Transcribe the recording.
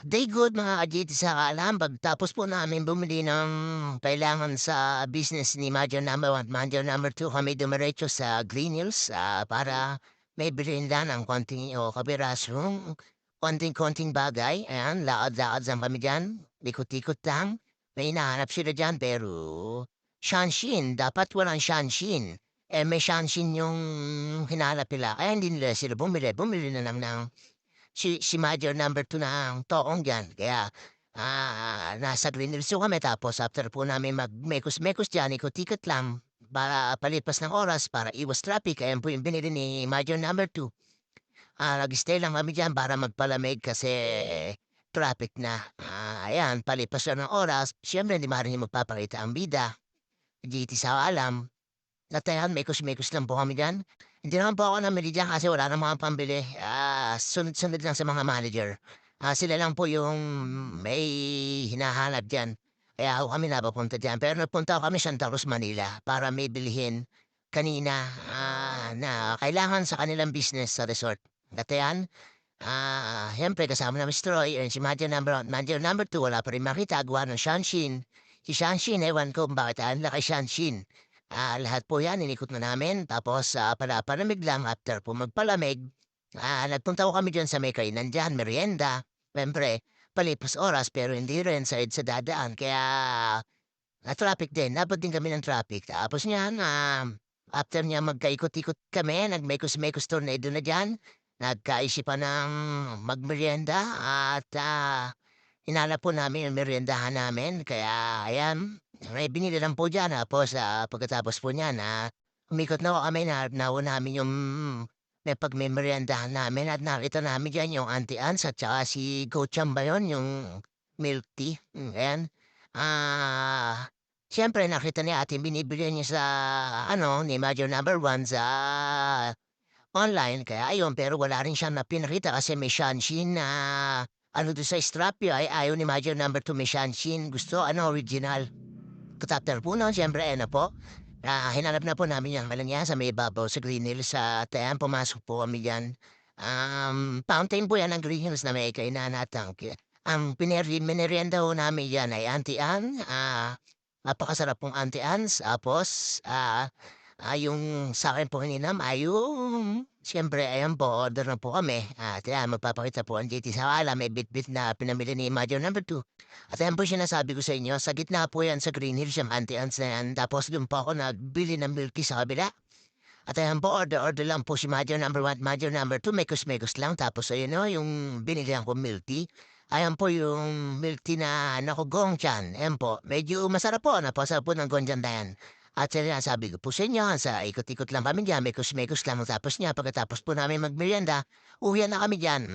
Day good mga ka-GT sa kaalam pagtapos po namin bumili ng kailangan sa business ni Major number 1, Major number 2 kami dumiretso sa Green Hills, para may merienda ng konting o kapirasong konting-konting bagay. Ayan, lakad-lakad lang kami diyan, ikot-ikot lang. May hinahanap sila diyan pero shanshin, dapat walang shanshin. Eh, may shanshin yung hinahanap nila kaya hindi nila sila bumili, bumili na lang ng si Major number 2 na ang toong diyan kaya, nasa Green Hills po kami tapos after po namin magmekos-mekos diyan, ikot-ikot lang para palipas ng oras para iwas traffic, ayan po yung binili ni Major number 2. Nag-stay lang kami diyan para magpalamig kasi traffic na. Ayan palipas na ng oras siyempre hindi maaaring magpapakita ang bida, GT sa alam. At ayan, mekos-mekos lang po kami diyan. Hindi naman po ako namili diyan kasi wala namang akong pambili. Sunod-sunod lang sa mga manager. Sila lang po yung may hinahanap diyan. Kaya ako kami napapunta diyan. Pero nagpunta kami Santa Cruz, Manila para may bilhin kanina, na kailangan sa kanilang business sa resort. At ayan, siyempre kasama namin si Troy and si Manager number 2 wala pa rin makita gawa ng Shanshin. Si Shanshin ewan ko kung bakit anla kay Shanshin. Lahat po 'yan inikot na namin tapos, palamig lang after po magpalamig, nagpunta po kami diyan sa may kainan diyan, meryenda. Siyempre palipas oras pero hindi rin sa EDSA dadaan kaya na-traffic din, inabot din kami ng traffic. Tapos niyan, after niya magkaikot-ikot kami, nagmekos-mekos tornado na diyan, nagkaisipan ng magmeryenda at, hinanap po namin yung meriyendahan namin kaya ayan, may binili lang po diyan tapos, pagkatapos po niyan, umikot na po kami nauna namin yung napagmemeryendahan namin at nakita namin diyan yung Auntie Anne's at saka si Gocham ba yun, yung milk tea, ayan. Siyempre nakita ni ate binibili niya sa ano, ni Major number 1 sa online kaya ayun, pero wala rin siyang pinakita kasi may Shanshin na ano dun sa strap ay ayaw ni Major number 2 may Shanshin, gusto ano original. Katapter po nun siyempre ano po, hinanap na po namin yang walang yan sa may ibabaw sa Green Hills at ayan pumasok po kami diyan. Fountain po yan ng Green Hills na may kainan at ang meneryenda ho namin yan ay Auntie Anne, napakasarap pong Auntie Anne's tapos, yung sa'kin po hininam ay yung siyempre ayan po order na po kami at ayan magpapakita po ang GT sa ala may bitbit na pinamili ni Major number 2. At ayan po sinasabi ko sa inyo sa gitna po yan sa Green Hills yung Auntie Anne's na yan tapos dun po ako nagbili ng milk tea sa kabila. At ayan po order lang po si Major number 1, Major number 2 mekos-mekos lang tapos ayun o yung binilihan kong milk tea. Ayan po yung milk tea na naku Gongchan, ayan po medyo masarap po napasarap po ng Gongchan na yan. At sinasabi ko po sa inyo, sa ikot-ikot lang kami diyan, mekos-mekos lang tapos niya pagkatapos po namin magmeryenda, uwian na kami diyan.